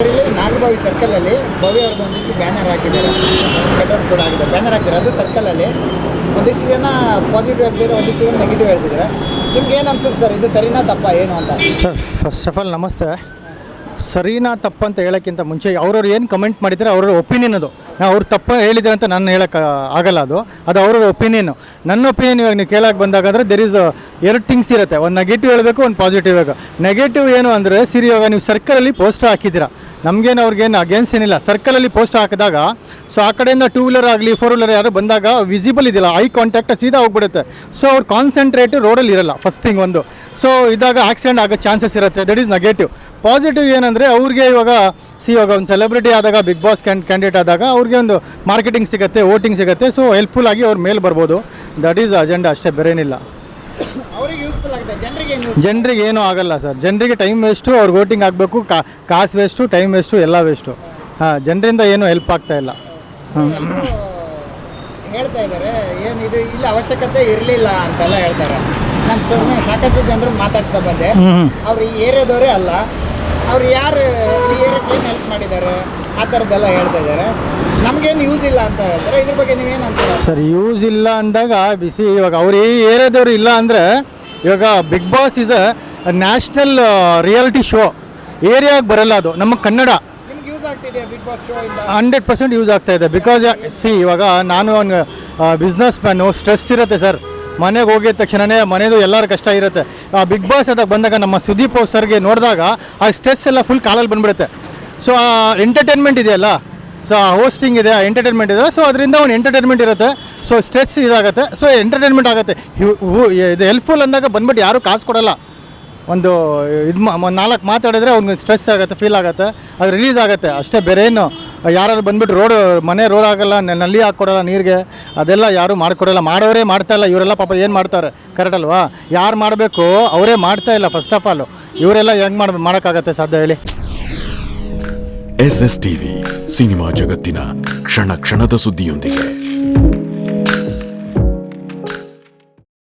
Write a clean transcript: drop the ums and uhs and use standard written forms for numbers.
ಇಲ್ಲಿ ನಾಗಭಾವಿ ಸರ್ಕಲಲ್ಲಿ ಭವ್ಯ ಅವ್ರದ್ದು ಒಂದಿಷ್ಟು ಬ್ಯಾನರ್ ಹಾಕಿದ್ದಾರೆ, ಕಟೌಟ್ ಕೂಡ ಆಗಿದೆ, ಬ್ಯಾನರ್ ಹಾಕಿದ್ದಾರೆ. ಅದು ಸರ್ಕಲಲ್ಲಿ ಒಂದಿಷ್ಟು ಜನ ಪಾಸಿಟಿವ್ ಹೇಳ್ತಿದ್ದಾರೆ, ಒಂದಿಷ್ಟು ಜನ ನೆಗೆಟಿವ್ ಹೇಳ್ತಿದ್ದಾರೆ. ನಿಮ್ಗೆ ಏನು ಅನ್ಸುತ್ತೆ ಸರ್, ಇದು ಸರಿನಾ ತಪ್ಪ ಏನು ಅಂತ? ಸರ್ ಫಸ್ಟ್ ಆಫ್ ಆಲ್ ನಮಸ್ತೆ. ಸರಿನಾ ತಪ್ಪ ಅಂತ ಹೇಳೋಕ್ಕಿಂತ ಮುಂಚೆ ಅವ್ರವ್ರು ಏನು ಕಮೆಂಟ್ ಮಾಡಿದ್ದಾರೆ ಅವ್ರವ್ರ ಒಪಿನಿಯನ್ ಅದು. ನಾವು ಅವ್ರು ತಪ್ಪು ಹೇಳಿದ್ದಾರೆ ಅಂತ ನಾನು ಹೇಳೋಕ್ಕೆ ಆಗಲ್ಲ. ಅದು ಅವ್ರವ್ರ ಒಪಿನಿಯನು. ನನ್ನ ಒಪಿನಿಯನ್ ಇವಾಗ ನೀವು ಕೇಳೋಕೆ ಬಂದಾಗಂದರೆ ದೆರ್ ಈಸ್ ಎರಡು ಥಿಂಗ್ಸ್ ಇರುತ್ತೆ. ಒಂದು ನೆಗೆಟಿವ್ ಹೇಳಬೇಕು, ಒಂದು ಪಾಸಿಟಿವ್ ಹೇಳಬೇಕು. ನೆಗೆಟಿವ್ ಏನು ಅಂದರೆ ಇವಾಗ ನೀವು ಸರ್ಕಲಲ್ಲಿ ಪೋಸ್ಟರ್ ಹಾಕಿದ್ದೀರಾ, ನಮಗೇನು ಅವ್ರಿಗೇನು ಅಗೇನ್ಸ್ಟ್ ಏನಿಲ್ಲ. ಸರ್ಕಲಲ್ಲಿ ಪೋಸ್ಟ್ ಹಾಕಿದಾಗ ಸೊ ಆ ಕಡೆಯಿಂದ 2 ವೀಲರ್ ಆಗಲಿ 4 ವೀಲರ್ ಯಾರು ಬಂದಾಗ ವಿಸಿಬಲ್ ಇದೆಯಲ್ಲ, ಐ ಕಾಂಟ್ಯಾಕ್ಟ್ ಸೀದಾ ಹೋಗ್ಬಿಡುತ್ತೆ. ಸೊ ಅವ್ರ ಕಾನ್ಸಂಟ್ರೇಟ್ ರೋಡಲ್ಲಿ ಇರಲ್ಲ, ಫಸ್ಟ್ ಥಿಂಗ್ ಒಂದು. ಸೊ ಇದಾಗ ಆಕ್ಸಿಡೆಂಟ್ ಆಗೋ ಚಾನ್ಸಸ್ ಇರುತ್ತೆ, ದಟ್ ಈಸ್ ನೆಗೆಟಿವ್. ಪಾಸಿಟಿವ್ ಏನಂದರೆ ಅವ್ರಿಗೆ ಇವಾಗ ಇವಾಗ ಒಂದು ಸೆಲೆಬ್ರಿಟಿ ಆದಾಗ, ಬಿಗ್ ಬಾಸ್ ಕ್ಯಾಂಡಿಡೇಟ್ ಆದಾಗ ಅವ್ರಿಗೆ ಒಂದು ಮಾರ್ಕೆಟಿಂಗ್ ಸಿಗುತ್ತೆ, ವೋಟಿಂಗ್ ಸಿಗುತ್ತೆ. ಸೊ ಹೆಲ್ಪ್ಫುಲ್ ಆಗಿ ಅವ್ರ ಮೇಲೆ ಬರ್ಬೋದು. ದಟ್ ಈಸ್ ಅಜೆಂಡಾ ಅಷ್ಟೇ, ಬೇರೇನಿಲ್ಲ. ಅವ್ರಿಗೆ ಯೂಸ್ಫುಲ್ ಆಗುತ್ತೆ, ಜನರಿಗೆ ಏನೂ ಆಗಲ್ಲ ಸರ್. ಜನರಿಗೆ ಟೈಮ್ ವೇಸ್ಟು, ಅವ್ರು ವೋಟಿಂಗ್ ಆಗಬೇಕು, ಕಾಸು ವೇಸ್ಟು, ಟೈಮ್ ವೇಸ್ಟು, ಎಲ್ಲ ವೇಸ್ಟು. ಜನರಿಂದ ಏನೂ ಹೆಲ್ಪ್ ಆಗ್ತಾ ಇಲ್ಲ. ಹೇಳ್ತಾ ಇದ್ದಾರೆ ಏನು ಇದು ಇಲ್ಲಿ ಅವಶ್ಯಕತೆ ಇರಲಿಲ್ಲ ಅಂತೆಲ್ಲ ಹೇಳ್ತಾರೆ. ನಾನು ಸುಮ್ಮನೆ ಸಾಕಷ್ಟು ಜನರು ಮಾತಾಡ್ತಾ ಬಂದೆ, ಅವ್ರು ಈ ಏರಿಯಾದವರೇ ಅಲ್ಲ, ಅವ್ರು ಯಾರು ಈ ಏರಿಯಾಕ್ಕೆ ಏನು ಹೆಲ್ಪ್ ಮಾಡಿದ್ದಾರೆ ಆ ಥರದ್ದೆಲ್ಲ ಹೇಳ್ತಾ ಇದ್ದಾರೆ. ನಮಗೇನು ಯೂಸ್ ಇಲ್ಲ ಅಂತ ಹೇಳ್ತಾರೆ. ಇದ್ರ ಬಗ್ಗೆ ನೀವೇನು ಅಂತೀರ ಸರ್? ಯೂಸ್ ಇಲ್ಲ ಅಂದಾಗ ಬಿಸಿ ಇವಾಗ ಅವ್ರು ಈ ಏರಿಯಾದವ್ರು ಇಲ್ಲ ಅಂದರೆ ಇವಾಗ Bigg Boss is a national reality show. ಏರಿಯಾಗೆ ಬರಲ್ಲ, ಅದು ನಮ್ಮ ಕನ್ನಡ. ನಿಮ್ಗೆ ಯೂಸ್ ಆಗ್ತಿದೆ ಬಿಗ್ ಬಾಸ್ ಶೋ ಇಂದ? 100% ಯೂಸ್ ಆಗ್ತಾ ಇದೆ. ಬಿಕಾಸ್ ಇವಾಗ ನಾನು ಒಂದು ಬಿಸ್ನೆಸ್ ಮ್ಯಾನು, ಸ್ಟ್ರೆಸ್ ಇರುತ್ತೆ ಸರ್. ಮನೆಗೆ ಹೋಗಿದ ತಕ್ಷಣವೇ ಮನೆಯದು ಎಲ್ಲರ ಕಷ್ಟ ಇರುತ್ತೆ. ಬಿಗ್ ಬಾಸ್ ಅದಾಗ ಬಂದಾಗ ನಮ್ಮ ಸುದೀಪ್ ಸರ್ಗೆ ನೋಡಿದಾಗ ಆ ಸ್ಟ್ರೆಸ್ ಎಲ್ಲ ಫುಲ್ ಕಾಲಲ್ಲಿ ಬಂದುಬಿಡುತ್ತೆ. ಸೊ ಆ ಎಂಟರ್ಟೈನ್ಮೆಂಟ್ ಇದೆಯಲ್ಲ, ಸೊ ಆ ಹೋಸ್ಟಿಂಗ್ ಇದೆ, ಎಂಟರ್ಟೈನ್ಮೆಂಟ್ ಇದೆ. ಸೊ ಅದರಿಂದ ಒಂದು ಎಂಟರ್ಟೈನ್ಮೆಂಟ್ ಇರುತ್ತೆ. ಸೊ ಸ್ಟ್ರೆಸ್ ಇದಾಗುತ್ತೆ, ಸೊ ಎಂಟರ್ಟೈನ್ಮೆಂಟ್ ಆಗುತ್ತೆ. ಇದು ಹೆಲ್ಪ್ಫುಲ್ ಅಂದಾಗ ಬಂದ್ಬಿಟ್ಟು ಯಾರೂ ಕಾಸು ಕೊಡೋಲ್ಲ. ಒಂದು 4 ಮಾತಾಡಿದ್ರೆ ಅವ್ನಿಗೆ ಸ್ಟ್ರೆಸ್ ಆಗುತ್ತೆ, ಫೀಲ್ ಆಗುತ್ತೆ, ಅದು ರಿಲೀಸ್ ಆಗುತ್ತೆ ಅಷ್ಟೇ. ಬೇರೆ ಏನು ಯಾರು ಬಂದುಬಿಟ್ಟು ಮನೆ ರೋಡ್ ಆಗಲ್ಲ, ನಲ್ಲಿ ಹಾಕ್ಕೊಡಲ್ಲ ನೀರಿಗೆ, ಅದೆಲ್ಲ ಯಾರೂ ಮಾಡಿಕೊಡಲ್ಲ. ಮಾಡೋರೇ ಮಾಡ್ತಾಯಿಲ್ಲ. ಇವರೆಲ್ಲ ಪಾಪ ಏನು ಮಾಡ್ತಾರೆ, ಕರೆಕ್ಟ್ ಅಲ್ವಾ? ಯಾರು ಮಾಡಬೇಕು ಅವರೇ ಮಾಡ್ತಾಯಿಲ್ಲ ಫಸ್ಟ್ ಆಫ್ ಆಲು. ಇವರೆಲ್ಲ ಹೆಂಗೆ ಮಾಡೋಕ್ಕಾಗತ್ತೆ ಸಾಧ್ಯ ಹೇಳಿ? SS TV ಸಿನಿಮಾ ಜಗತ್ತಿನ ಕ್ಷಣ ಕ್ಷಣದ ಸುದ್ದಿಯೊಂದಿಗೆ.